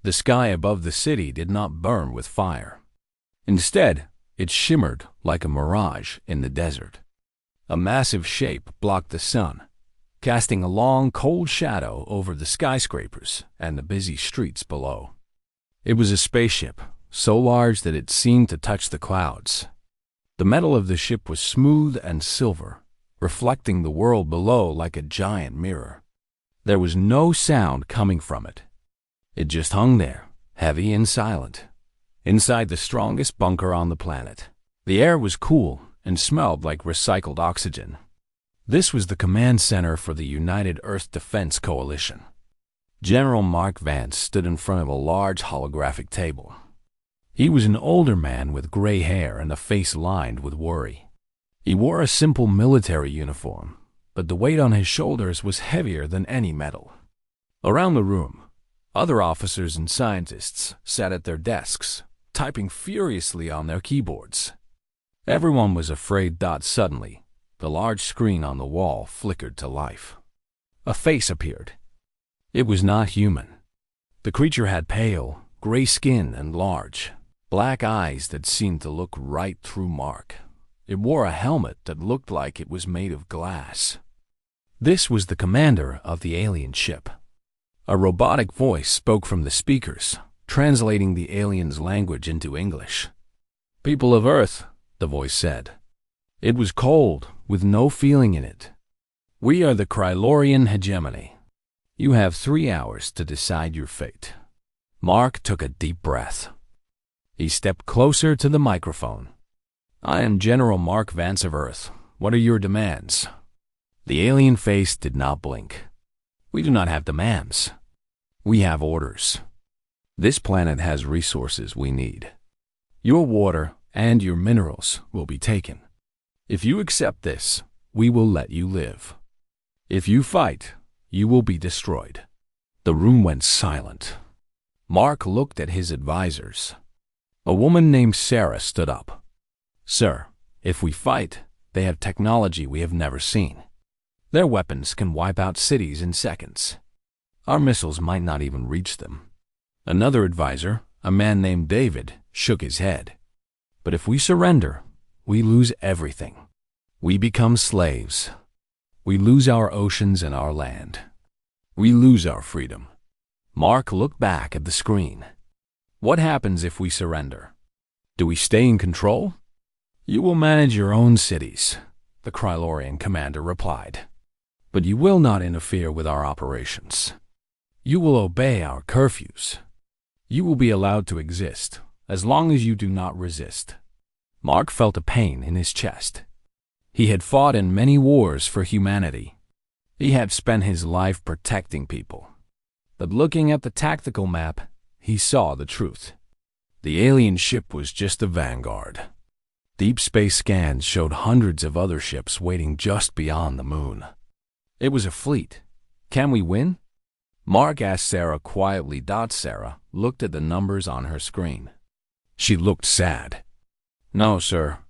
The sky above the city did not burn with fire. Instead, it shimmered like a mirage in the desert. A massive shape blocked the sun, casting a long, cold shadow over the skyscrapers and the busy streets below. It was a spaceship, so large that it seemed to touch the clouds. The metal of the ship was smooth and silver, reflecting the world below like a giant mirror. There was no sound coming from it. It just hung there, heavy and silent, inside the strongest bunker on the planet. The air was cool and smelled like recycled oxygen. This was the command center for the United Earth Defense Coalition. General Mark Vance stood in front of a large holographic table. He was an older man with gray hair and a face lined with worry. He wore a simple military uniform, but the weight on his shoulders was heavier than any metal. Around the room, other officers and scientists sat at their desks, typing furiously on their keyboards. Everyone was afraid. Suddenly, the large screen on the wall flickered to life. A face appeared. It was not human. The creature had pale, gray skin and large, black eyes that seemed to look right through Mark. It wore a helmet that looked like it was made of glass. This was the commander of the alien ship. A robotic voice spoke from the speakers, translating the alien's language into English. "People of Earth," the voice said. It was cold, with no feeling in it. "We are the Krylorian hegemony. You have 3 hours to decide your fate." Mark took a deep breath. He stepped closer to the microphone. "I am General Mark Vance of Earth. What are your demands?" The alien face did not blink. "We do not have demands. We have orders. This planet has resources we need. Your water and your minerals will be taken. If you accept this, we will let you live. If you fight, you will be destroyed." The room went silent. Mark looked at his advisors. A woman named Sarah stood up. "Sir, if we fight, they have technology we have never seen. Their weapons can wipe out cities in seconds. Our missiles might not even reach them." Another advisor, a man named David, shook his head. "But if we surrender, we lose everything. We become slaves. We lose our oceans and our land. We lose our freedom." Mark looked back at the screen. "What happens if we surrender? Do we stay in control?" "You will manage your own cities," the Krylorian commander replied. "But you will not interfere with our operations. You will obey our curfews. You will be allowed to exist, as long as you do not resist." Mark felt a pain in his chest. He had fought in many wars for humanity. He had spent his life protecting people. But looking at the tactical map, he saw the truth. The alien ship was just the vanguard. Deep space scans showed hundreds of other ships waiting just beyond the moon. It was a fleet. "Can we win?" Mark asked Sarah quietly. Sarah looked at the numbers on her screen. She looked sad. "No, sir.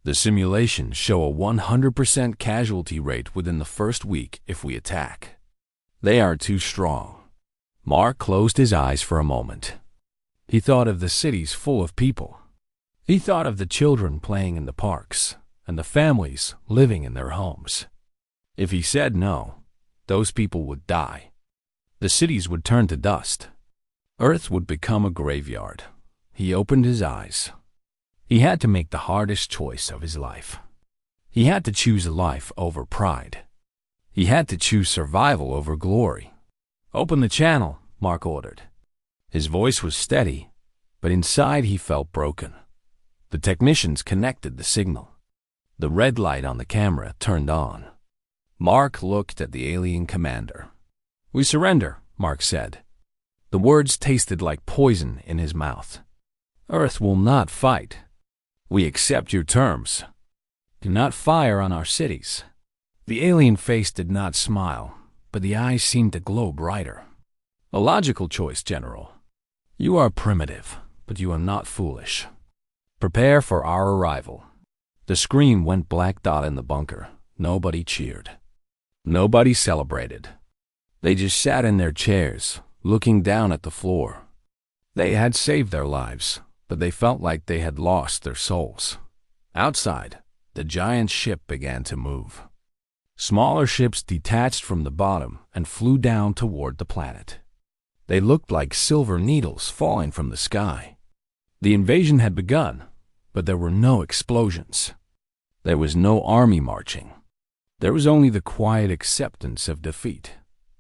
The simulations show a 100% casualty rate within the first week if we attack. They are too strong." Mark closed his eyes for a moment. He thought of the cities full of people. He thought of the children playing in the parks and the families living in their homes. If he said no, those people would die. The cities would turn to dust. Earth would become a graveyard. He opened his eyes. He had to make the hardest choice of his life. He had to choose life over pride. He had to choose survival over glory. "Open the channel," Mark ordered. His voice was steady, but inside he felt broken. The technicians connected the signal. The red light on the camera turned on. Mark looked at the alien commander. "We surrender," Mark said. The words tasted like poison in his mouth. "Earth will not fight. We accept your terms. Do not fire on our cities." The alien face did not smile, but the eyes seemed to glow brighter. "A logical choice, General. You are primitive, but you are not foolish. Prepare for our arrival." The screen went black. In the bunker, nobody cheered. Nobody celebrated. They just sat in their chairs, looking down at the floor. They had saved their lives, but they felt like they had lost their souls. Outside, the giant ship began to move. Smaller ships detached from the bottom and flew down toward the planet. They looked like silver needles falling from the sky. The invasion had begun, but there were no explosions. There was no army marching. There was only the quiet acceptance of defeat.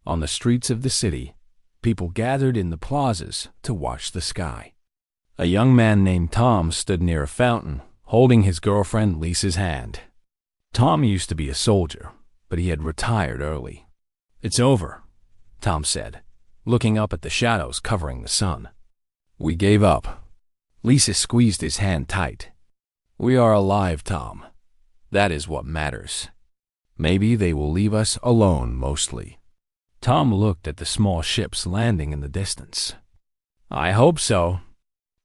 On the streets of the city, people gathered in the plazas to watch the sky. A young man named Tom stood near a fountain, holding his girlfriend Lisa's hand. Tom used to be a soldier, but he had retired early. "It's over," Tom said, looking up at the shadows covering the sun. "We gave up." Lisa squeezed his hand tight. "We are alive, Tom. That is what matters. Maybe they will leave us alone mostly." Tom looked at the small ships landing in the distance. "I hope so,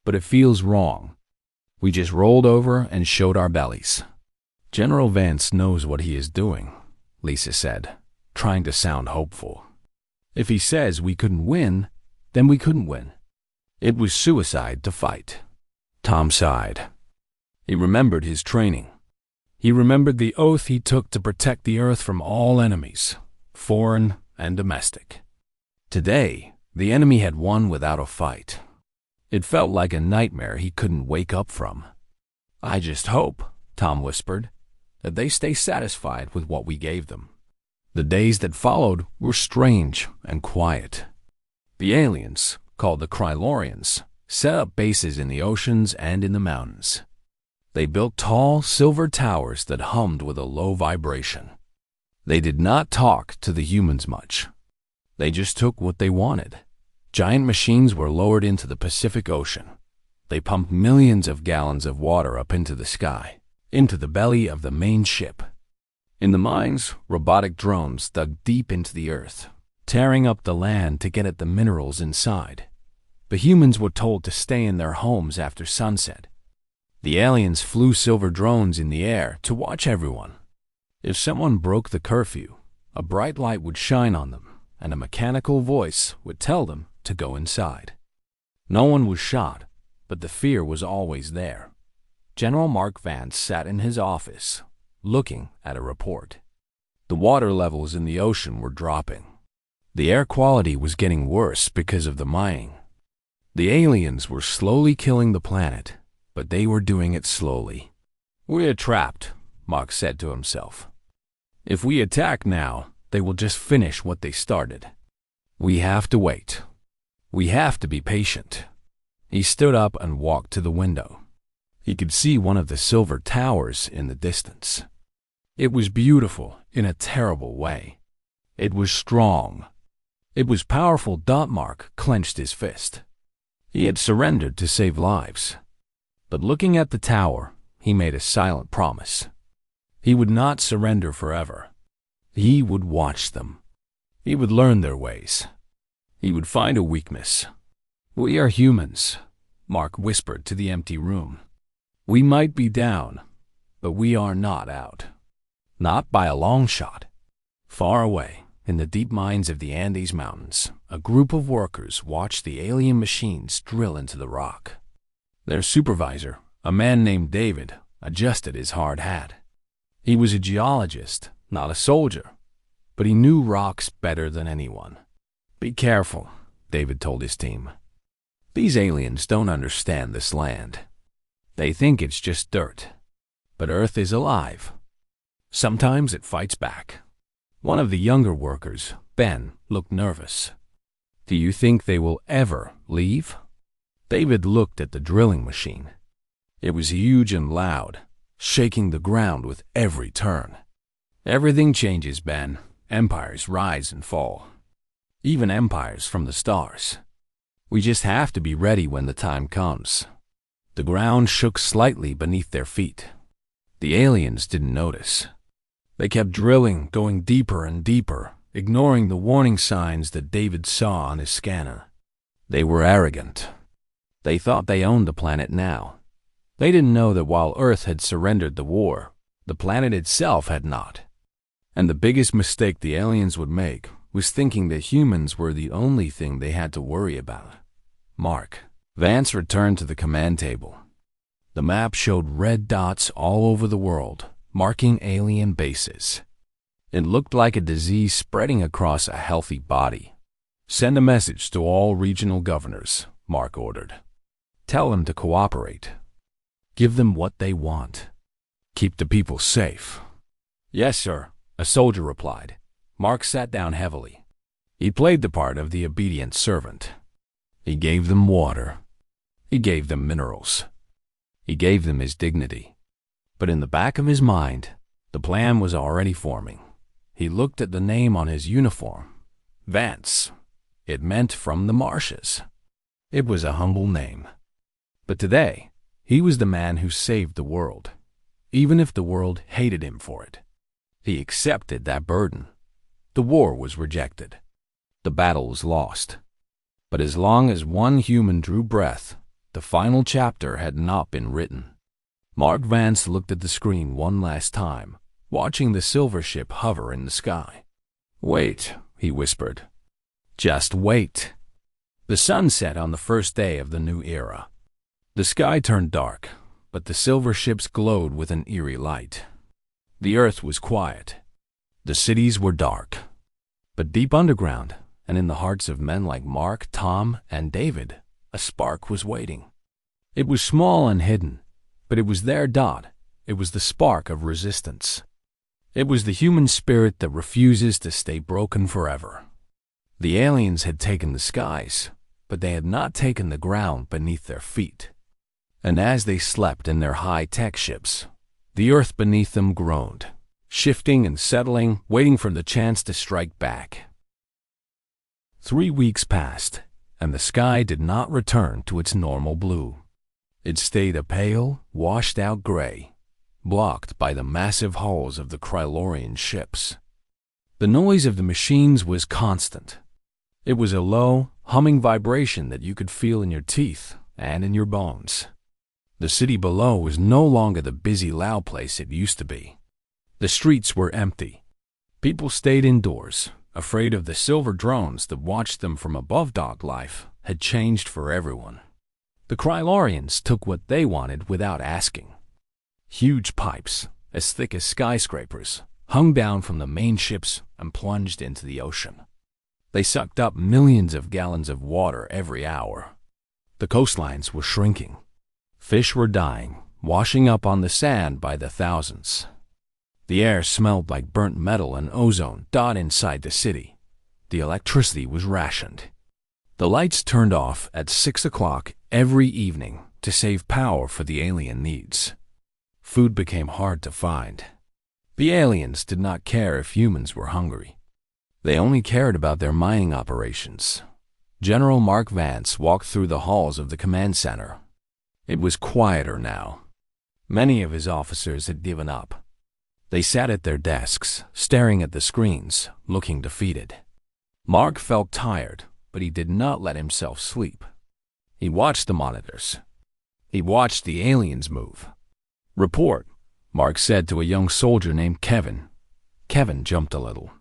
but it feels wrong. We just rolled over and showed our bellies." "General Vance knows what he is doing," Lisa said, trying to sound hopeful. "If he says we couldn't win, then we couldn't win. It was suicide to fight." Tom sighed. He remembered his training. He remembered the oath he took to protect the Earth from all enemies, foreign and domestic. Today, the enemy had won without a fight. It felt like a nightmare he couldn't wake up from. "I just hope," Tom whispered, "that they stay satisfied with what we gave them." The days that followed were strange and quiet. The aliens, called the Krylorians, set up bases in the oceans and in the mountains. They built tall, silver towers that hummed with a low vibration. They did not talk to the humans much. They just took what they wanted. Giant machines were lowered into the Pacific Ocean. They pumped millions of gallons of water up into the sky, into the belly of the main ship. In the mines, robotic drones dug deep into the earth, tearing up the land to get at the minerals inside. The humans were told to stay in their homes after sunset. The aliens flew silver drones in the air to watch everyone. If someone broke the curfew, a bright light would shine on them, and a mechanical voice would tell them to go inside. No one was shot, but the fear was always there. General Mark Vance sat in his office, looking at a report. The water levels in the ocean were dropping. The air quality was getting worse because of the mining. The aliens were slowly killing the planet, but they were doing it slowly. "We're trapped," Mark said to himself. "If we attack now, they will just finish what they started. We have to wait. We have to be patient." He stood up and walked to the window. He could see one of the silver towers in the distance. It was beautiful in a terrible way. It was strong. It was powerful. Mark clenched his fist. He had surrendered to save lives. But looking at the tower, he made a silent promise. He would not surrender forever. He would watch them. He would learn their ways. He would find a weakness. "We are humans," Mark whispered to the empty room. "We might be down, but we are not out. Not by a long shot." Far away, in the deep mines of the Andes Mountains, a group of workers watched the alien machines drill into the rock. Their supervisor, a man named David, adjusted his hard hat. He was a geologist, not a soldier, but he knew rocks better than anyone. "Be careful," David told his team. "These aliens don't understand this land. They think it's just dirt. But Earth is alive. Sometimes it fights back." One of the younger workers, Ben, looked nervous. "Do you think they will ever leave?" David looked at the drilling machine. It was huge and loud, shaking the ground with every turn. "Everything changes, Ben. Empires rise and fall. Even empires from the stars. We just have to be ready when the time comes." The ground shook slightly beneath their feet. The aliens didn't notice. They kept drilling, going deeper and deeper, ignoring the warning signs that David saw on his scanner. They were arrogant. They thought they owned the planet now. They didn't know that while Earth had surrendered the war, the planet itself had not. And the biggest mistake the aliens would make was thinking that humans were the only thing they had to worry about. Mark, Vance returned to the command table. The map showed red dots all over the world, marking alien bases. It looked like a disease spreading across a healthy body. "Send a message to all regional governors," Mark ordered. "Tell them to cooperate. Give them what they want. Keep the people safe." "Yes, sir," a soldier replied. Mark sat down heavily. He played the part of the obedient servant. He gave them water. He gave them minerals. He gave them his dignity. But in the back of his mind, the plan was already forming. He looked at the name on his uniform. Vance. It meant from the marshes. It was a humble name. But today, he was the man who saved the world, even if the world hated him for it. He accepted that burden. The war was rejected. The battle was lost. But as long as one human drew breath, the final chapter had not been written. Mark Vance looked at the screen one last time, watching the silver ship hover in the sky. "Wait," he whispered. "Just wait." The sun set on the first day of the new era. The sky turned dark, but the silver ships glowed with an eerie light. The earth was quiet. The cities were dark. But deep underground, and in the hearts of men like Mark, Tom, and David, a spark was waiting. It was small and hidden, but it was their dot. It was the spark of resistance. It was the human spirit that refuses to stay broken forever. The aliens had taken the skies, but they had not taken the ground beneath their feet. And as they slept in their high-tech ships, the earth beneath them groaned, shifting and settling, waiting for the chance to strike back. 3 weeks passed, and the sky did not return to its normal blue. It stayed a pale, washed-out gray, blocked by the massive hulls of the Krylorian ships. The noise of the machines was constant. It was a low, humming vibration that you could feel in your teeth and in your bones. The city below was no longer the busy, loud place it used to be. The streets were empty. People stayed indoors, afraid of the silver drones that watched them from above. Dog life had changed for everyone. The Krylorians took what they wanted without asking. Huge pipes, as thick as skyscrapers, hung down from the main ships and plunged into the ocean. They sucked up millions of gallons of water every hour. The coastlines were shrinking. Fish were dying, washing up on the sand by the thousands. The air smelled like burnt metal and ozone. Inside the city, the electricity was rationed. The lights turned off at 6 o'clock every evening to save power for the alien needs. Food became hard to find. The aliens did not care if humans were hungry. They only cared about their mining operations. General Mark Vance walked through the halls of the command center. It was quieter now. Many of his officers had given up. They sat at their desks, staring at the screens, looking defeated. Mark felt tired, but he did not let himself sleep. He watched the monitors. He watched the aliens move. "Report," Mark said to a young soldier named Kevin. Kevin jumped a little.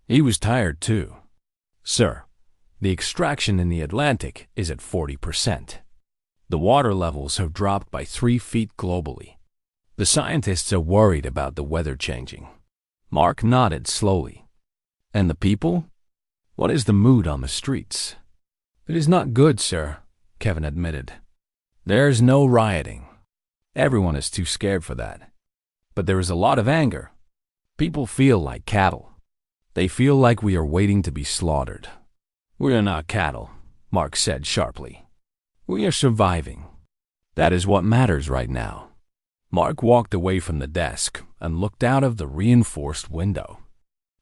He was tired too. "Sir, the extraction in the Atlantic is at 40%. The water levels have dropped by 3 feet globally. The scientists are worried about the weather changing." Mark nodded slowly. "And the people? What is the mood on the streets?" "It is not good, sir," Kevin admitted. "There's no rioting. Everyone is too scared for that. But there is a lot of anger. People feel like cattle. They feel like we are waiting to be slaughtered." "We are not cattle," Mark said sharply. "We are surviving. That is what matters right now." Mark walked away from the desk and looked out of the reinforced window.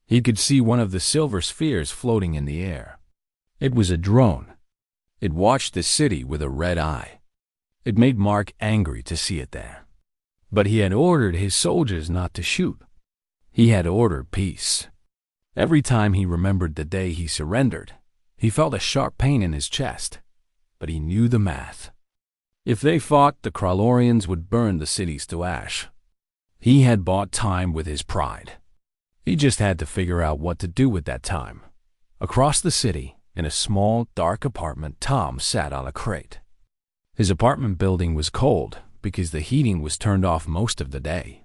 He could see one of the silver spheres floating in the air. It was a drone. It watched the city with a red eye. It made Mark angry to see it there. But he had ordered his soldiers not to shoot. He had ordered peace. Every time he remembered the day he surrendered, he felt a sharp pain in his chest. But he knew the math. If they fought, the Krylorians would burn the cities to ash. He had bought time with his pride. He just had to figure out what to do with that time. Across the city, in a small, dark apartment, Tom sat on a crate. His apartment building was cold because the heating was turned off most of the day.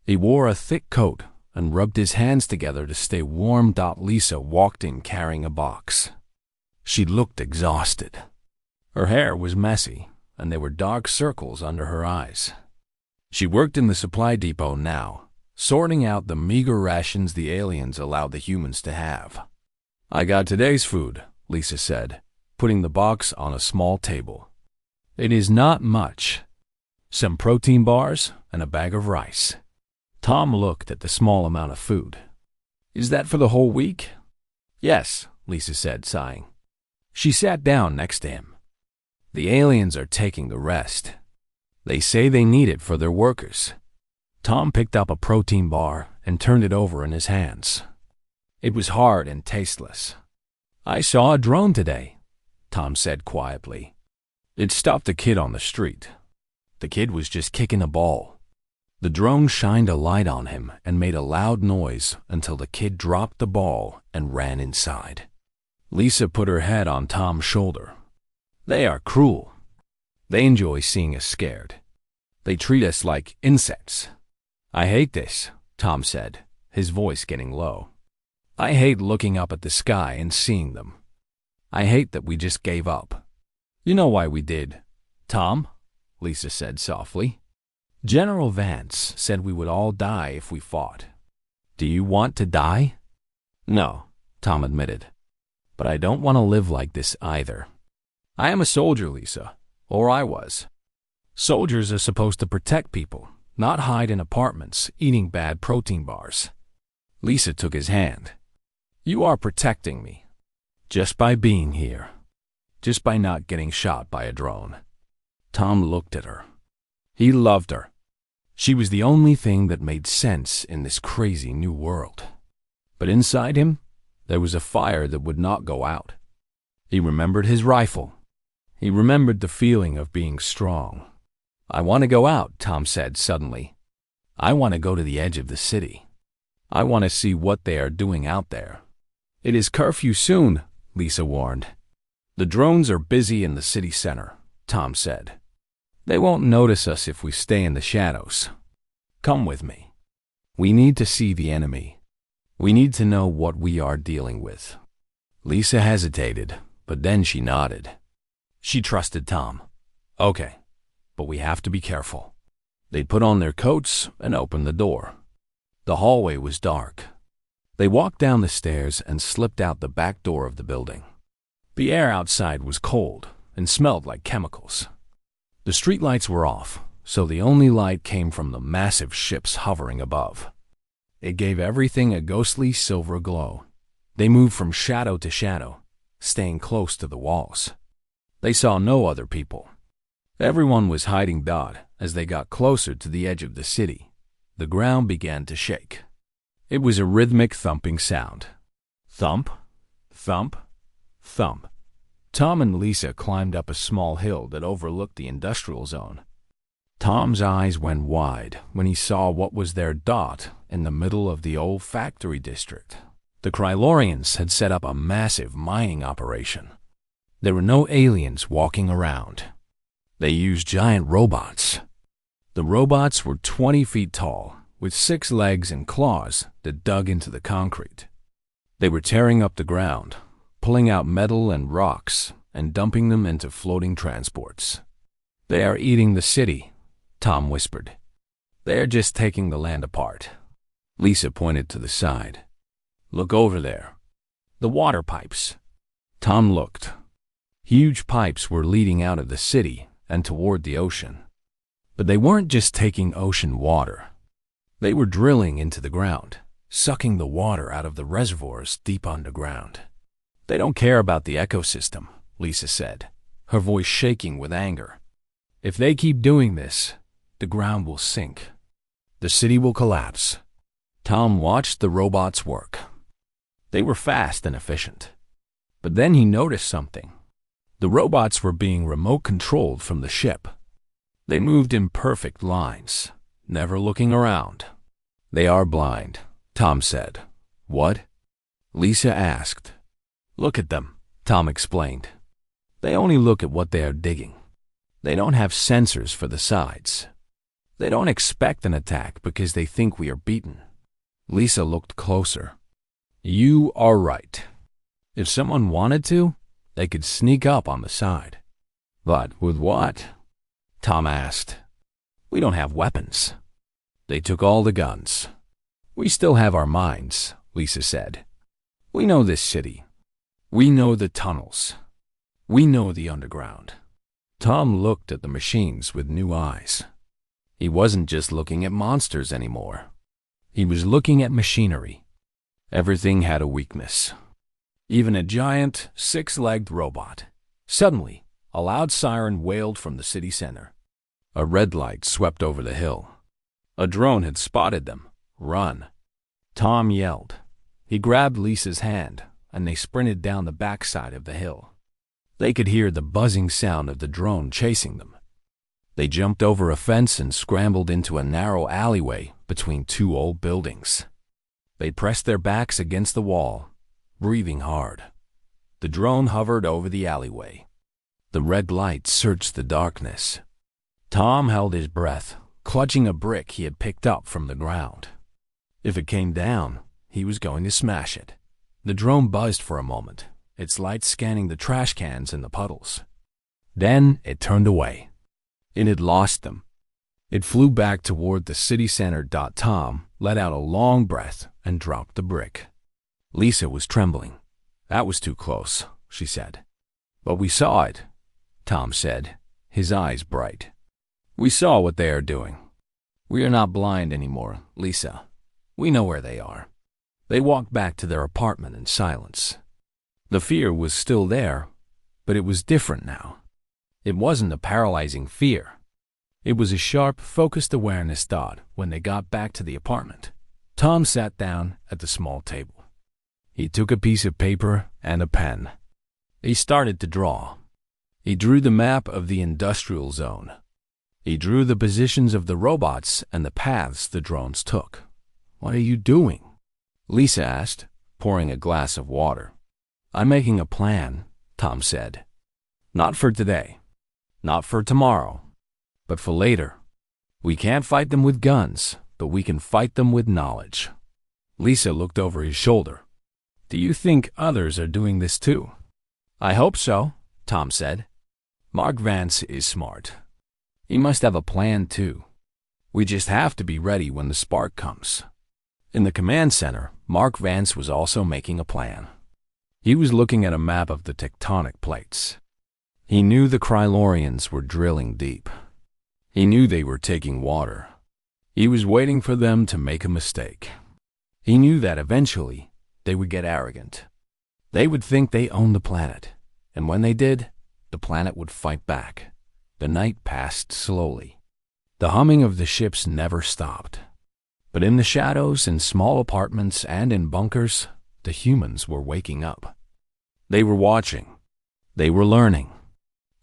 He wore a thick coat and rubbed his hands together to stay warm. Lisa walked in carrying a box. She looked exhausted. Her hair was messy, and there were dark circles under her eyes. She worked in the supply depot now, sorting out the meager rations the aliens allowed the humans to have. "I got today's food," Lisa said, putting the box on a small table. "It is not much. Some protein bars and a bag of rice." Tom looked at the small amount of food. "Is that for the whole week?" "Yes," Lisa said, sighing. She sat down next to him. "The aliens are taking the rest. They say they need it for their workers." Tom picked up a protein bar and turned it over in his hands. It was hard and tasteless. "I saw a drone today," Tom said quietly. It stopped a kid on the street. The kid was just kicking a ball. The drone shined a light on him and made a loud noise until the kid dropped the ball and ran inside. Lisa put her head on Tom's shoulder. "They are cruel. They enjoy seeing us scared. They treat us like insects." "I hate this," Tom said, his voice getting low. "I hate looking up at the sky and seeing them. I hate that we just gave up." "You know why we did, Tom," Lisa said softly. "General Vance said we would all die if we fought. Do you want to die?" "No," Tom admitted. "But I don't want to live like this either. I am a soldier, Lisa, or I was. Soldiers are supposed to protect people, not hide in apartments eating bad protein bars." Lisa took his hand. "You are protecting me. Just by being here. Just by not getting shot by a drone." Tom looked at her. He loved her. She was the only thing that made sense in this crazy new world. But inside him, there was a fire that would not go out. He remembered his rifle. He remembered the feeling of being strong. "I want to go out," Tom said suddenly. "I want to go to the edge of the city. I want to see what they are doing out there." "It is curfew soon," Lisa warned. "The drones are busy in the city center," Tom said. "They won't notice us if we stay in the shadows. Come with me. We need to see the enemy. We need to know what we are dealing with." Lisa hesitated, but then she nodded. She trusted Tom. "Okay, but we have to be careful." They put on their coats and opened the door. The hallway was dark. They walked down the stairs and slipped out the back door of the building. The air outside was cold and smelled like chemicals. The streetlights were off, so the only light came from the massive ships hovering above. It gave everything a ghostly silver glow. They moved from shadow to shadow, staying close to the walls. They saw no other people. Everyone was hiding. As they got closer to the edge of the city, the ground began to shake. It was a rhythmic thumping sound. Thump, thump, thump. Tom and Lisa climbed up a small hill that overlooked the industrial zone. Tom's eyes went wide when he saw what was there in the middle of the old factory district. The Krylorians had set up a massive mining operation. There were no aliens walking around. They used giant robots. The robots were 20 feet tall, with 6 legs and claws that dug into the concrete. They were tearing up the ground, pulling out metal and rocks and dumping them into floating transports. "They are eating the city," Tom whispered. "They are just taking the land apart." Lisa pointed to the side. "Look over there. The water pipes." Tom looked. Huge pipes were leading out of the city and toward the ocean. But they weren't just taking ocean water. They were drilling into the ground, sucking the water out of the reservoirs deep underground. "They don't care about the ecosystem," Lisa said, her voice shaking with anger. "If they keep doing this, the ground will sink. The city will collapse." Tom watched the robots work. They were fast and efficient. But then he noticed something. The robots were being remote-controlled from the ship. They moved in perfect lines, never looking around. "They are blind," Tom said. "What?" Lisa asked. "Look at them," Tom explained. "They only look at what they are digging. They don't have sensors for the sides. They don't expect an attack because they think we are beaten. Lisa looked closer. You are right. If someone wanted to, they could sneak up on the side. But with what? Tom asked. We don't have weapons. They took all the guns. We still have our minds, Lisa said. We know this city. We know the tunnels. We know the underground. Tom looked at the machines with new eyes. He wasn't just looking at monsters anymore. He was looking at machinery. Everything had a weakness. Even a giant, six-legged robot. Suddenly, a loud siren wailed from the city center. A red light swept over the hill. A drone had spotted them. Run. Tom yelled. He grabbed Lisa's hand, and they sprinted down the backside of the hill. They could hear the buzzing sound of the drone chasing them. They jumped over a fence and scrambled into a narrow alleyway between two old buildings. They pressed their backs against the wall, breathing hard. The drone hovered over the alleyway. The red light searched the darkness. Tom held his breath, clutching a brick he had picked up from the ground. If it came down, he was going to smash it. The drone buzzed for a moment, its light scanning the trash cans and the puddles. Then it turned away. It had lost them. It flew back toward the city center. Tom let out a long breath and dropped the brick. Lisa was trembling. That was too close, she said. But we saw it, Tom said, his eyes bright. We saw what they are doing. We are not blind anymore, Lisa. We know where they are. They walked back to their apartment in silence. The fear was still there, but it was different now. It wasn't a paralyzing fear. It was a sharp, focused awareness. When they got back to the apartment, Tom sat down at the small table. He took a piece of paper and a pen. He started to draw. He drew the map of the industrial zone. He drew the positions of the robots and the paths the drones took. What are you doing? Lisa asked, pouring a glass of water. I'm making a plan, Tom said. Not for today. Not for tomorrow. But for later. We can't fight them with guns, but we can fight them with knowledge. Lisa looked over his shoulder. Do you think others are doing this too? I hope so, Tom said. Mark Vance is smart. He must have a plan too. We just have to be ready when the spark comes. In the command center, Mark Vance was also making a plan. He was looking at a map of the tectonic plates. He knew the Krylorians were drilling deep. He knew they were taking water. He was waiting for them to make a mistake. He knew that eventually they would get arrogant. They would think they owned the planet, and when they did, the planet would fight back. The night passed slowly. The humming of the ships never stopped. But in the shadows, in small apartments, and in bunkers, the humans were waking up. They were watching. They were learning.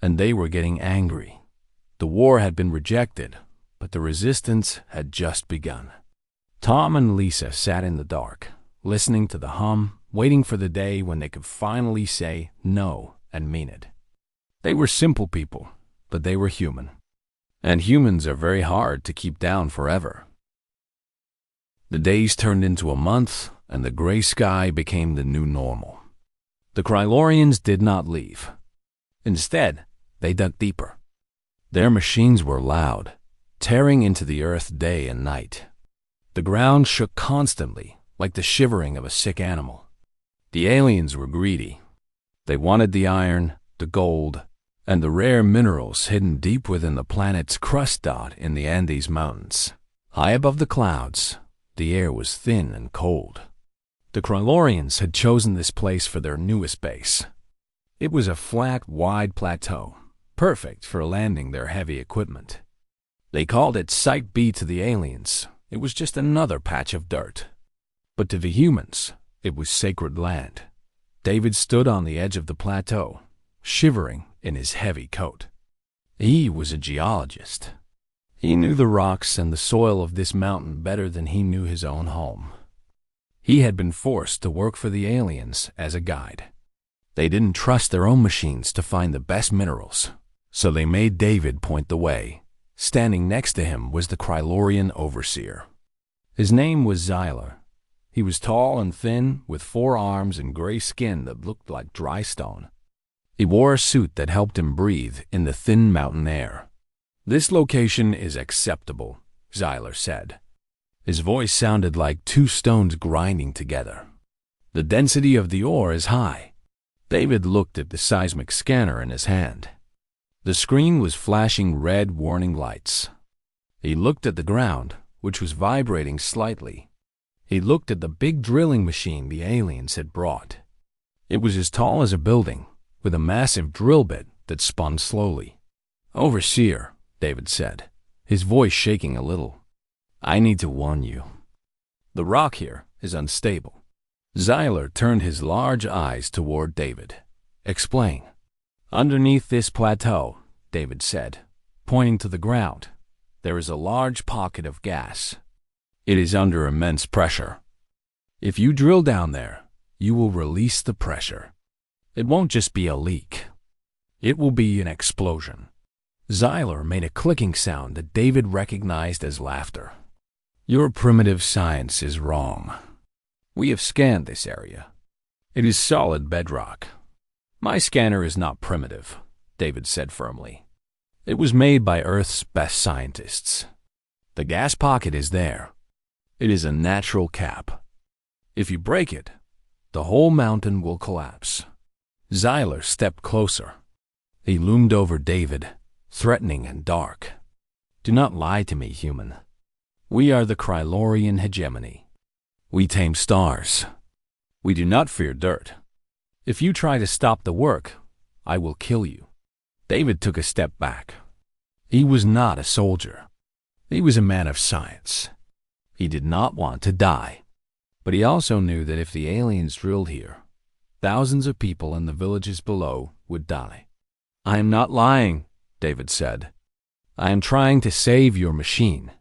And they were getting angry. The war had been rejected, but the resistance had just begun. Tom and Lisa sat in the dark, listening to the hum, waiting for the day when they could finally say no and mean it. They were simple people, but they were human. And humans are very hard to keep down forever. The days turned into a month, and the gray sky became the new normal. The Krylorians did not leave. Instead, they dug deeper. Their machines were loud, tearing into the earth day and night. The ground shook constantly, like the shivering of a sick animal. The aliens were greedy. They wanted the iron, the gold, and the rare minerals hidden deep within the planet's crust. In the Andes Mountains. High above the clouds, the air was thin and cold. The Krylorians had chosen this place for their newest base. It was a flat, wide plateau, perfect for landing their heavy equipment. They called it Site B to the aliens. It was just another patch of dirt. But to the humans, it was sacred land. David stood on the edge of the plateau, shivering in his heavy coat. He was a geologist. He knew the rocks and the soil of this mountain better than he knew his own home. He had been forced to work for the aliens as a guide. They didn't trust their own machines to find the best minerals. So they made David point the way. Standing next to him was the Krylorian overseer. His name was Xyler. He was tall and thin, with 4 arms and gray skin that looked like dry stone. He wore a suit that helped him breathe in the thin mountain air. "This location is acceptable," Xyler said. His voice sounded like 2 stones grinding together. "The density of the ore is high." David looked at the seismic scanner in his hand. The screen was flashing red warning lights. He looked at the ground, which was vibrating slightly. He looked at the big drilling machine the aliens had brought. It was as tall as a building, with a massive drill bit that spun slowly. "Overseer," David said, his voice shaking a little, "I need to warn you. The rock here is unstable." Xyler turned his large eyes toward David. "Explain." "Underneath this plateau," David said, pointing to the ground, "there is a large pocket of gas. It is under immense pressure. If you drill down there, you will release the pressure. It won't just be a leak. It will be an explosion." Xyler made a clicking sound that David recognized as laughter. "Your primitive science is wrong. We have scanned this area. It is solid bedrock." "My scanner is not primitive," David said firmly. "It was made by Earth's best scientists. The gas pocket is there. It is a natural cap. If you break it, the whole mountain will collapse." Xyler stepped closer. He loomed over David, threatening and dark. "Do not lie to me, human. We are the Krylorian hegemony. We tame stars. We do not fear dirt. If you try to stop the work, I will kill you." David took a step back. He was not a soldier. He was a man of science. He did not want to die. But he also knew that if the aliens drilled here, thousands of people in the villages below would die. "I am not lying," David said. "I am trying to save your machine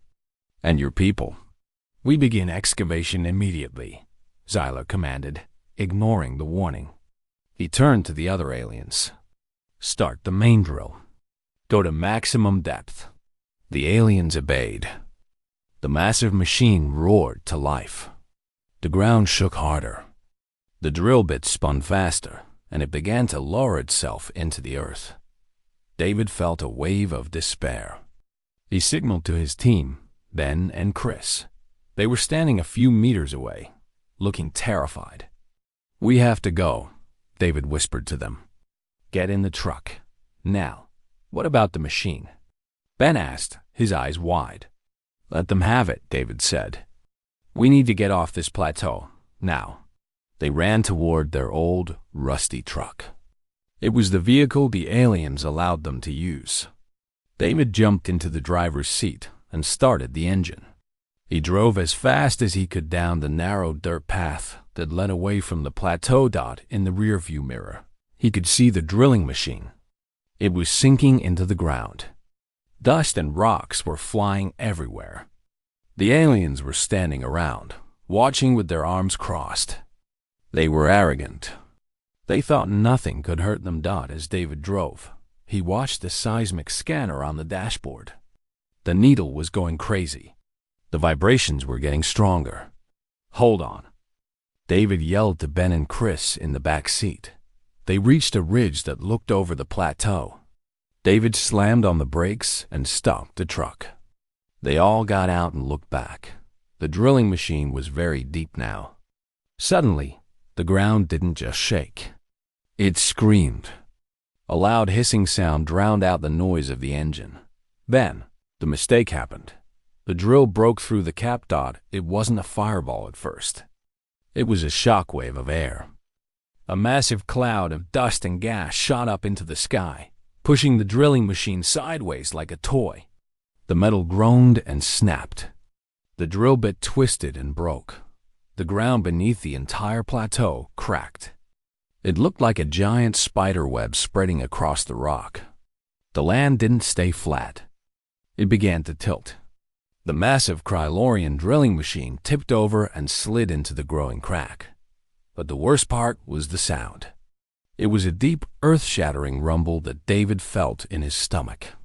and your people." "We begin excavation immediately," Xyler commanded, ignoring the warning. He turned to the other aliens. "Start the main drill. Go to maximum depth." The aliens obeyed. The massive machine roared to life. The ground shook harder. The drill bit spun faster, and it began to lower itself into the earth. David felt a wave of despair. He signaled to his team, Ben and Chris. They were standing a few meters away, looking terrified. "We have to go," David whispered to them. "Get in the truck. Now, what about the machine?" Ben asked, his eyes wide. "Let them have it," David said. "We need to get off this plateau, now." They ran toward their old, rusty truck. It was the vehicle the aliens allowed them to use. David jumped into the driver's seat and started the engine. He drove as fast as he could down the narrow dirt path that led away from the plateau dot in the rearview mirror. He could see the drilling machine. It was sinking into the ground. Dust and rocks were flying everywhere. The aliens were standing around, watching with their arms crossed. They were arrogant. They thought nothing could hurt them. As David drove, he watched the seismic scanner on the dashboard. The needle was going crazy. The vibrations were getting stronger. "Hold on," David yelled to Ben and Chris in the back seat. They reached a ridge that looked over the plateau. David slammed on the brakes and stopped the truck. They all got out and looked back. The drilling machine was very deep now. Suddenly, the ground didn't just shake. It screamed. A loud hissing sound drowned out the noise of the engine. Then, the mistake happened. The drill broke through the cap dot. It wasn't a fireball at first. It was a shockwave of air. A massive cloud of dust and gas shot up into the sky, pushing the drilling machine sideways like a toy. The metal groaned and snapped. The drill bit twisted and broke. The ground beneath the entire plateau cracked. It looked like a giant spider web spreading across the rock. The land didn't stay flat. It began to tilt. The massive Krylorian drilling machine tipped over and slid into the growing crack. But the worst part was the sound. It was a deep, earth-shattering rumble that David felt in his stomach.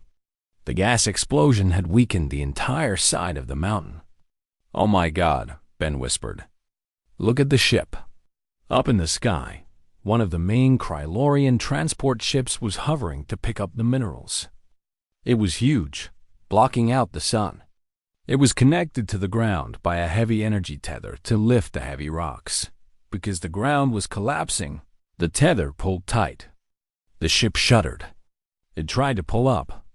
The gas explosion had weakened the entire side of the mountain. "Oh my God," Ben whispered. "Look at the ship." Up in the sky, one of the main Krylorian transport ships was hovering to pick up the minerals. It was huge, blocking out the sun. It was connected to the ground by a heavy energy tether to lift the heavy rocks. Because the ground was collapsing, the tether pulled tight. The ship shuddered. It tried to pull up,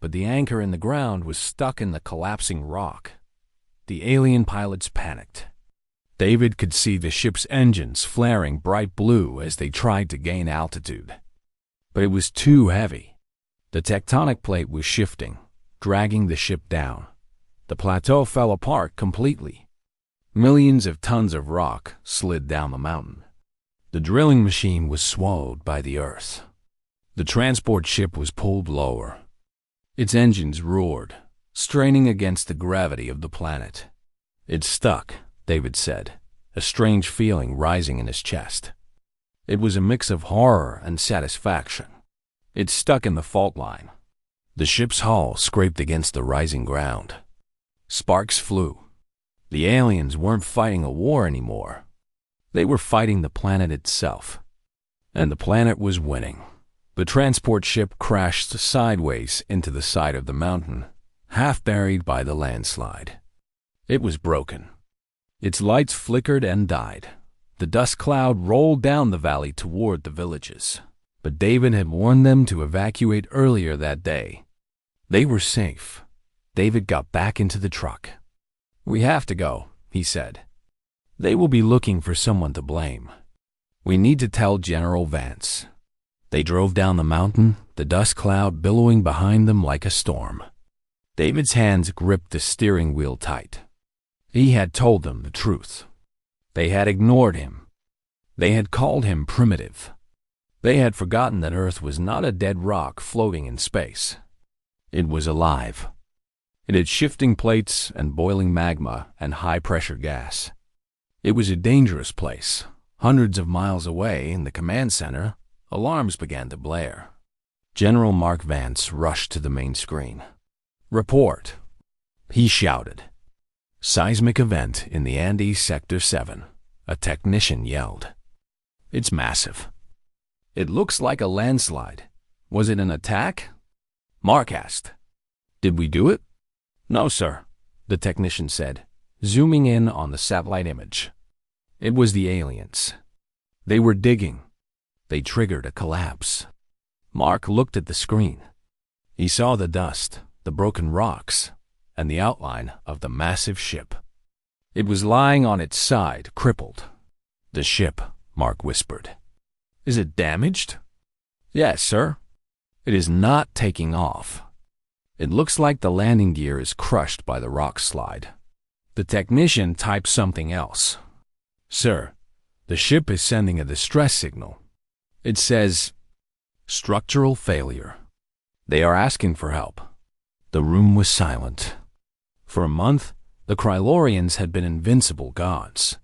but the anchor in the ground was stuck in the collapsing rock. The alien pilots panicked. David could see the ship's engines flaring bright blue as they tried to gain altitude. But it was too heavy. The tectonic plate was shifting, dragging the ship down. The plateau fell apart completely. Millions of tons of rock slid down the mountain. The drilling machine was swallowed by the earth. The transport ship was pulled lower. Its engines roared, straining against the gravity of the planet. "It stuck," David said, a strange feeling rising in his chest. It was a mix of horror and satisfaction. It stuck in the fault line. The ship's hull scraped against the rising ground. Sparks flew. The aliens weren't fighting a war anymore. They were fighting the planet itself. And the planet was winning. The transport ship crashed sideways into the side of the mountain, half buried by the landslide. It was broken. Its lights flickered and died. The dust cloud rolled down the valley toward the villages. But David had warned them to evacuate earlier that day. They were safe. David got back into the truck. "We have to go," he said. "They will be looking for someone to blame. We need to tell General Vance." They drove down the mountain, the dust cloud billowing behind them like a storm. David's hands gripped the steering wheel tight. He had told them the truth. They had ignored him. They had called him primitive. They had forgotten that Earth was not a dead rock floating in space. It was alive. It had shifting plates and boiling magma and high-pressure gas. It was a dangerous place. Hundreds of miles away in the command center, alarms began to blare. General Mark Vance rushed to the main screen. "Report," he shouted. "Seismic event in the Andes Sector 7, a technician yelled. "It's massive. It looks like a landslide. Was it an attack?" Mark asked. "Did we do it?" "No, sir," the technician said, zooming in on the satellite image. It was the aliens. They were digging. They triggered a collapse. Mark looked at the screen. He saw the dust, the broken rocks, and the outline of the massive ship. It was lying on its side, crippled. "The ship," Mark whispered. "Is it damaged?" "Yes, sir. It is not taking off. It looks like the landing gear is crushed by the rock slide." The technician typed something else. "Sir, the ship is sending a distress signal. It says, structural failure. They are asking for help." The room was silent. For a month, the Krylorians had been invincible gods.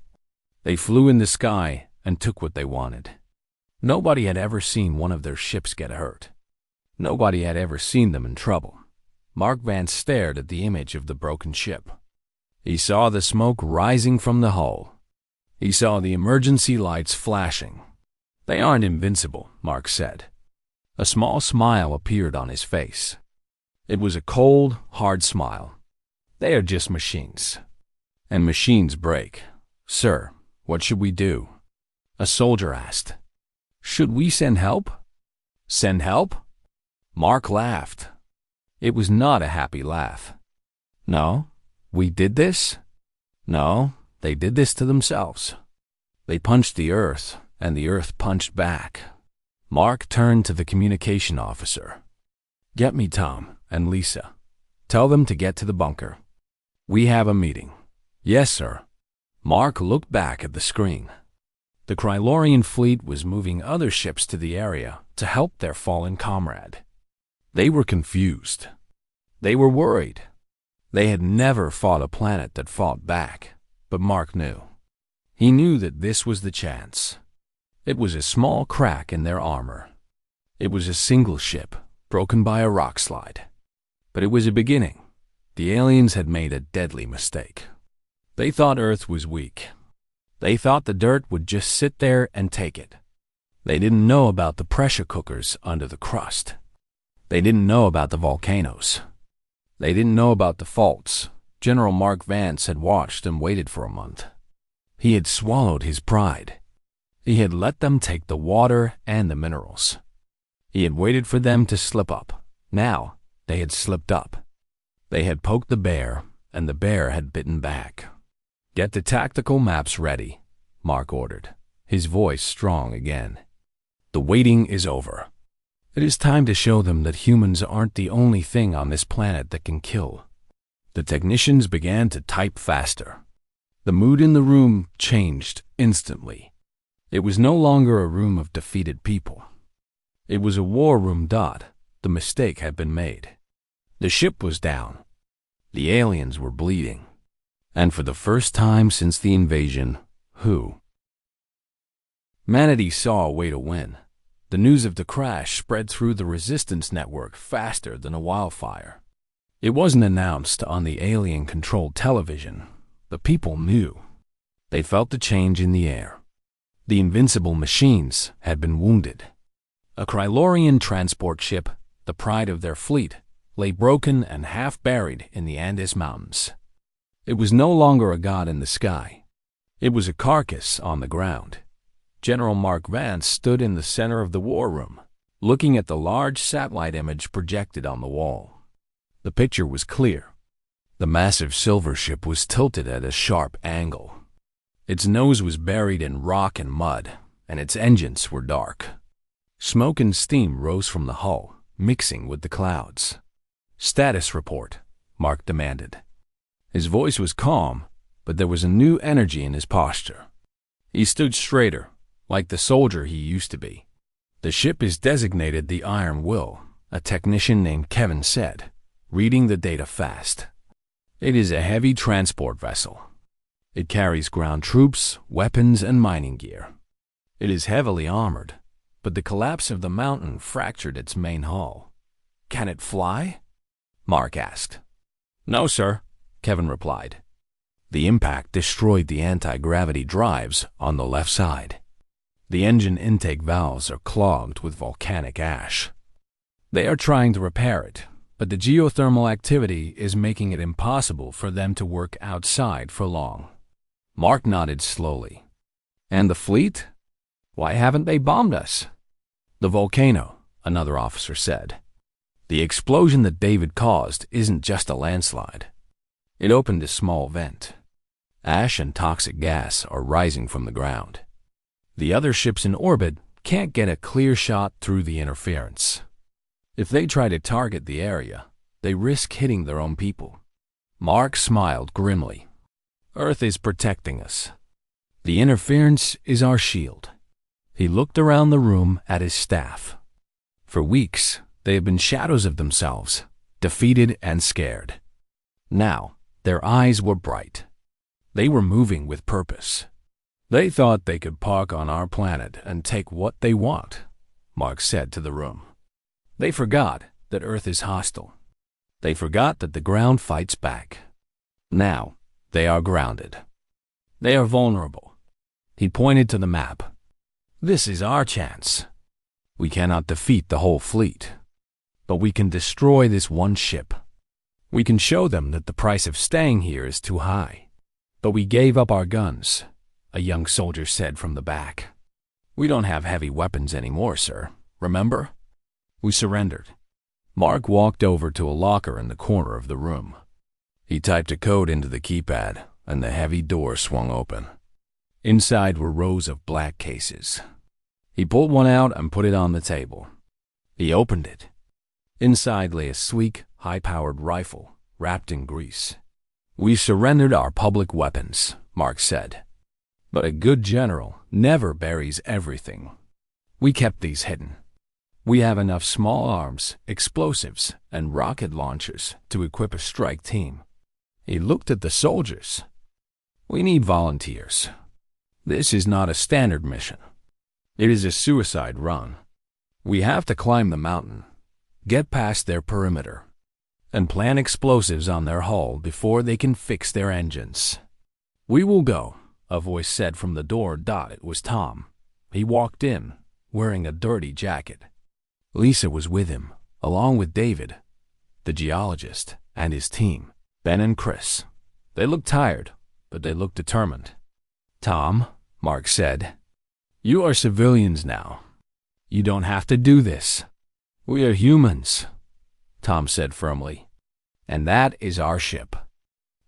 They flew in the sky and took what they wanted. Nobody had ever seen one of their ships get hurt. Nobody had ever seen them in trouble. Mark Vance stared at the image of the broken ship. He saw the smoke rising from the hull. He saw the emergency lights flashing. "They aren't invincible," Mark said. A small smile appeared on his face. It was a cold, hard smile. "They are just machines. And machines break. Sir, what should we do?" A soldier asked. "Should we send help?" "Send help?" Mark laughed. It was not a happy laugh. "No, we did this? No, they did this to themselves. They punched the earth, and the earth punched back." Mark turned to the communication officer. "Get me Tom and Lisa. Tell them to get to the bunker. We have a meeting." "Yes, sir." Mark looked back at the screen. The Krylorian fleet was moving other ships to the area to help their fallen comrade. They were confused. They were worried. They had never fought a planet that fought back, but Mark knew. He knew that this was the chance. It was a small crack in their armor. It was a single ship, broken by a rock slide. But it was a beginning. The aliens had made a deadly mistake. They thought Earth was weak. They thought the dirt would just sit there and take it. They didn't know about the pressure cookers under the crust. They didn't know about the volcanoes. They didn't know about the faults. General Mark Vance had watched and waited for a month. He had swallowed his pride. He had let them take the water and the minerals. He had waited for them to slip up. Now, they had slipped up. They had poked the bear, and the bear had bitten back. "Get the tactical maps ready," Mark ordered, his voice strong again. "The waiting is over. It is time to show them that humans aren't the only thing on this planet that can kill." The technicians began to type faster. The mood in the room changed instantly. It was no longer a room of defeated people. It was a war room. The mistake had been made. The ship was down. The aliens were bleeding. And for the first time since the invasion, humanity saw a way to win. The news of the crash spread through the resistance network faster than a wildfire. It wasn't announced on the alien-controlled television. The people knew. They felt the change in the air. The invincible machines had been wounded. A Krylorian transport ship, the pride of their fleet, lay broken and half-buried in the Andes Mountains. It was no longer a god in the sky. It was a carcass on the ground. General Mark Vance stood in the center of the war room, looking at the large satellite image projected on the wall. The picture was clear. The massive silver ship was tilted at a sharp angle. Its nose was buried in rock and mud, and its engines were dark. Smoke and steam rose from the hull, mixing with the clouds. "Status report," Mark demanded. His voice was calm, but there was a new energy in his posture. He stood straighter, like the soldier he used to be. "The ship is designated the Iron Will," a technician named Kevin said, reading the data fast. "It is a heavy transport vessel. It carries ground troops, weapons, and mining gear. It is heavily armored, but the collapse of the mountain fractured its main hull." "Can it fly?" Mark asked. "No, sir," Kevin replied. The impact destroyed the anti-gravity drives on the left side. The engine intake valves are clogged with volcanic ash. They are trying to repair it, but the geothermal activity is making it impossible for them to work outside for long. Mark nodded slowly. "And the fleet? Why haven't they bombed us?" "The volcano," another officer said. "The explosion that David caused isn't just a landslide. It opened a small vent. Ash and toxic gas are rising from the ground. The other ships in orbit can't get a clear shot through the interference. If they try to target the area, they risk hitting their own people." Mark smiled grimly. "Earth is protecting us. The interference is our shield." He looked around the room at his staff. For weeks, they had been shadows of themselves, defeated and scared. Now, their eyes were bright. They were moving with purpose. "They thought they could park on our planet and take what they want," Mark said to the room. "They forgot that Earth is hostile. They forgot that the ground fights back. Now, they are grounded. They are vulnerable." He pointed to the map. "This is our chance. We cannot defeat the whole fleet, but we can destroy this one ship. We can show them that the price of staying here is too high." "But we gave up our guns," a young soldier said from the back. "We don't have heavy weapons anymore, sir. Remember? We surrendered." Mark walked over to a locker in the corner of the room. He typed a code into the keypad, and the heavy door swung open. Inside were rows of black cases. He pulled one out and put it on the table. He opened it. Inside lay a sleek, high-powered rifle, wrapped in grease. "We surrendered our public weapons," Mark said. "But a good general never buries everything. We kept these hidden. We have enough small arms, explosives, and rocket launchers to equip a strike team." He looked at the soldiers. "We need volunteers. This is not a standard mission. It is a suicide run. We have to climb the mountain, get past their perimeter, and plant explosives on their hull before they can fix their engines. We will go, a voice said from the door. It was Tom. He walked in, wearing a dirty jacket. Lisa was with him, along with David, the geologist, and his team, Ben and Chris. They looked tired, but they looked determined. Tom, Mark said, you are civilians now. You don't have to do this. We are humans, Tom said firmly. And that is our ship.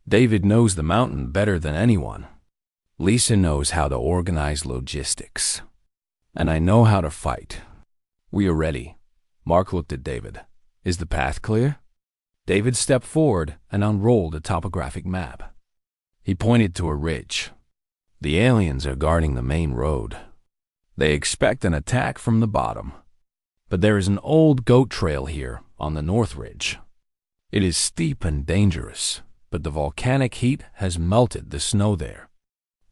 David knows the mountain better than anyone. Lisa knows how to organize logistics. And I know how to fight. We are ready. Mark looked at David. Is the path clear? David stepped forward and unrolled a topographic map. He pointed to a ridge. The aliens are guarding the main road. They expect an attack from the bottom. But there is an old goat trail here on the north ridge. It is steep and dangerous, but the volcanic heat has melted the snow there.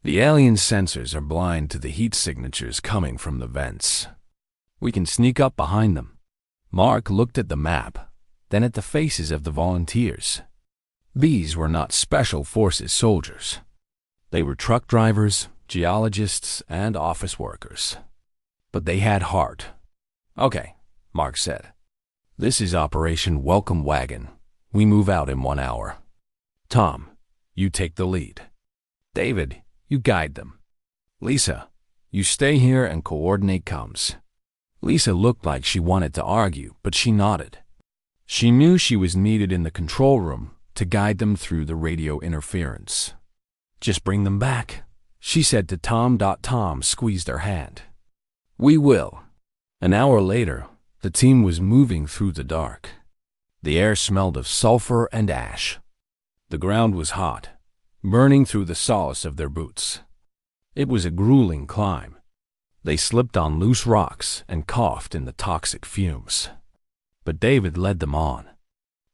The alien sensors are blind to the heat signatures coming from the vents. We can sneak up behind them. Mark looked at the map, then at the faces of the volunteers. These were not Special Forces soldiers. They were truck drivers, geologists, and office workers. But they had heart. Okay, Mark said. This is Operation Welcome Wagon. We move out in 1 hour. Tom, you take the lead. David, you guide them. Lisa, you stay here and coordinate comms. Lisa looked like she wanted to argue, but she nodded. She knew she was needed in the control room to guide them through the radio interference. Just bring them back, she said to Tom. Tom squeezed her hand. We will. An hour later, the team was moving through the dark. The air smelled of sulfur and ash. The ground was hot, burning through the soles of their boots. It was a grueling climb. They slipped on loose rocks and coughed in the toxic fumes. But David led them on.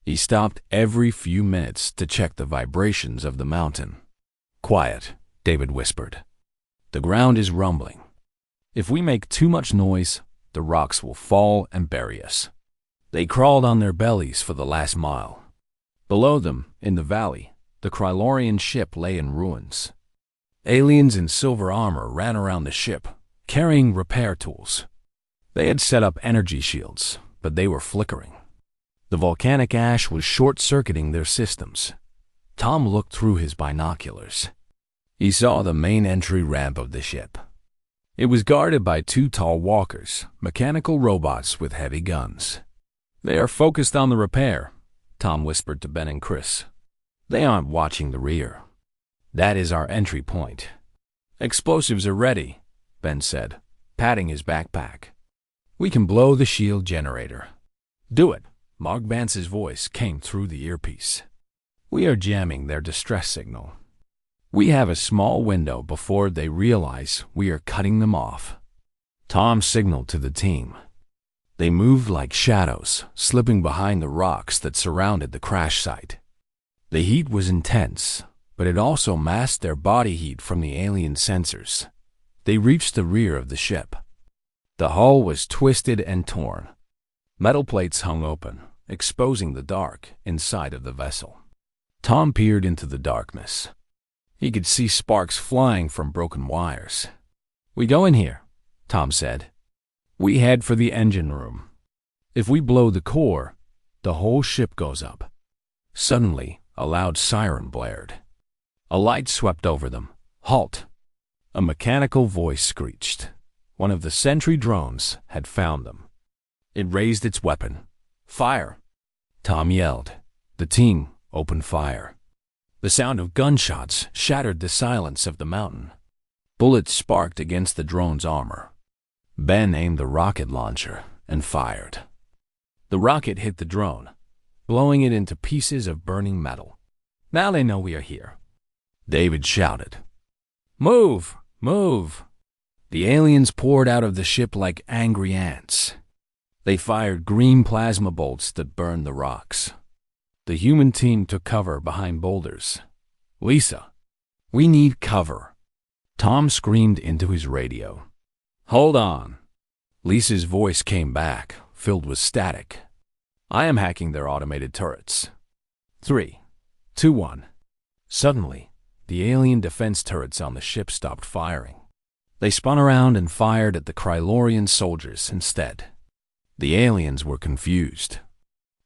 He stopped every few minutes to check the vibrations of the mountain. Quiet, David whispered. The ground is rumbling. If we make too much noise, the rocks will fall and bury us. They crawled on their bellies for the last mile. Below them, in the valley, the Krylorian ship lay in ruins. Aliens in silver armor ran around the ship, carrying repair tools. They had set up energy shields, but they were flickering. The volcanic ash was short-circuiting their systems. Tom looked through his binoculars. He saw the main entry ramp of the ship. It was guarded by 2 tall walkers, mechanical robots with heavy guns. They are focused on the repair, Tom whispered to Ben and Chris. They aren't watching the rear. That is our entry point. Explosives are ready, Ben said, patting his backpack. We can blow the shield generator. Do it, Mark Vance's voice came through the earpiece. We are jamming their distress signal. We have a small window before they realize we are cutting them off. Tom signaled to the team. They moved like shadows, slipping behind the rocks that surrounded the crash site. The heat was intense, but it also masked their body heat from the alien sensors. They reached the rear of the ship. The hull was twisted and torn. Metal plates hung open, exposing the dark inside of the vessel. Tom peered into the darkness. He could see sparks flying from broken wires. We go in here, Tom said. We head for the engine room. If we blow the core, the whole ship goes up. Suddenly, a loud siren blared. A light swept over them. Halt! A mechanical voice screeched. One of the sentry drones had found them. It raised its weapon. Fire! Tom yelled. The team opened fire. The sound of gunshots shattered the silence of the mountain. Bullets sparked against the drone's armor. Ben aimed the rocket launcher and fired. The rocket hit the drone, blowing it into pieces of burning metal. Now they know we are here. David shouted. Move! Move! The aliens poured out of the ship like angry ants. They fired green plasma bolts that burned the rocks. The human team took cover behind boulders. Lisa, we need cover. Tom screamed into his radio. Hold on. Lisa's voice came back, filled with static. I am hacking their automated turrets. 3, 2, 1. Suddenly, the alien defense turrets on the ship stopped firing. They spun around and fired at the Krylorian soldiers instead. The aliens were confused.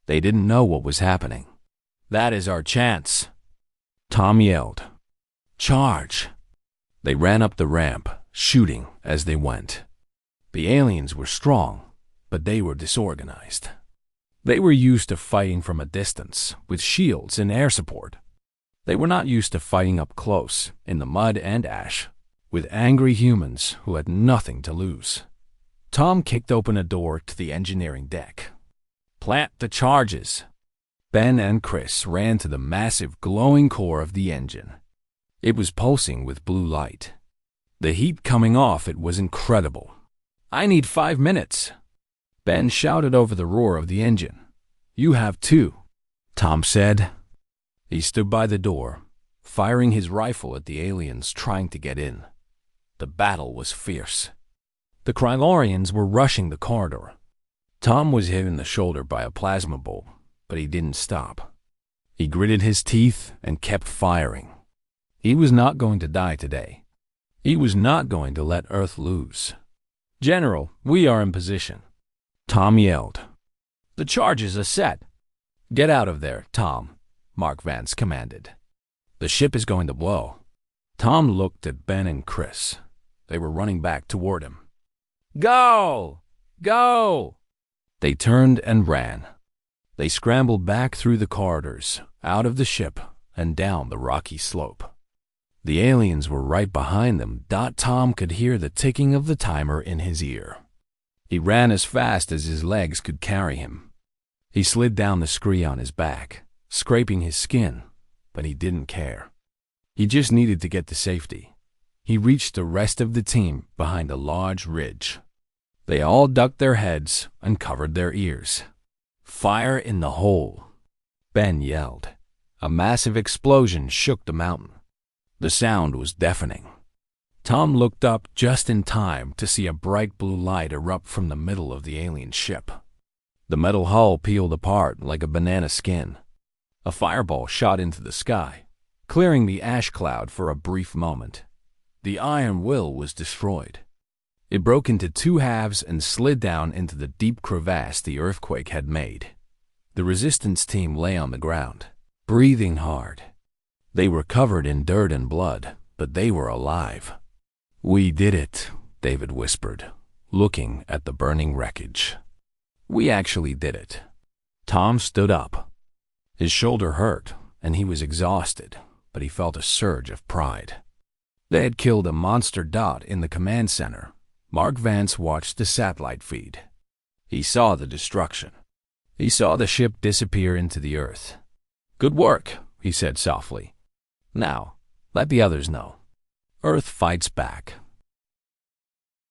They didn't know what was happening. That is our chance, Tom yelled. Charge! They ran up the ramp, shooting as they went. The aliens were strong, but they were disorganized. They were used to fighting from a distance, with shields and air support. They were not used to fighting up close, in the mud and ash, with angry humans who had nothing to lose. Tom kicked open a door to the engineering deck. Plant the charges. Ben and Chris ran to the massive glowing core of the engine. It was pulsing with blue light. The heat coming off it was incredible. I need 5 minutes. Ben shouted over the roar of the engine. You have 2, Tom said. He stood by the door, firing his rifle at the aliens trying to get in. The battle was fierce. The Krylorians were rushing the corridor. Tom was hit in the shoulder by a plasma bolt, but he didn't stop. He gritted his teeth and kept firing. He was not going to die today. He was not going to let Earth lose. General, we are in position, Tom yelled. The charges are set. Get out of there, Tom, Mark Vance commanded. The ship is going to blow. Tom looked at Ben and Chris. They were running back toward him. Go! Go! They turned and ran. They scrambled back through the corridors, out of the ship, and down the rocky slope. The aliens were right behind them. Tom could hear the ticking of the timer in his ear. He ran as fast as his legs could carry him. He slid down the scree on his back, scraping his skin, but he didn't care. He just needed to get to safety. He reached the rest of the team behind a large ridge. They all ducked their heads and covered their ears. Fire in the hole, Ben yelled. A massive explosion shook the mountain. The sound was deafening. Tom looked up just in time to see a bright blue light erupt from the middle of the alien ship. The metal hull peeled apart like a banana skin. A fireball shot into the sky, clearing the ash cloud for a brief moment. The iron will was destroyed. It broke into 2 halves and slid down into the deep crevasse the earthquake had made. The resistance team lay on the ground, breathing hard. They were covered in dirt and blood, but they were alive. We did it, David whispered, looking at the burning wreckage. We actually did it. Tom stood up. His shoulder hurt, and he was exhausted, but he felt a surge of pride. They had killed a monster dot in the command center. Mark Vance watched the satellite feed. He saw the destruction. He saw the ship disappear into the earth. Good work, he said softly. Now, let the others know. Earth fights back.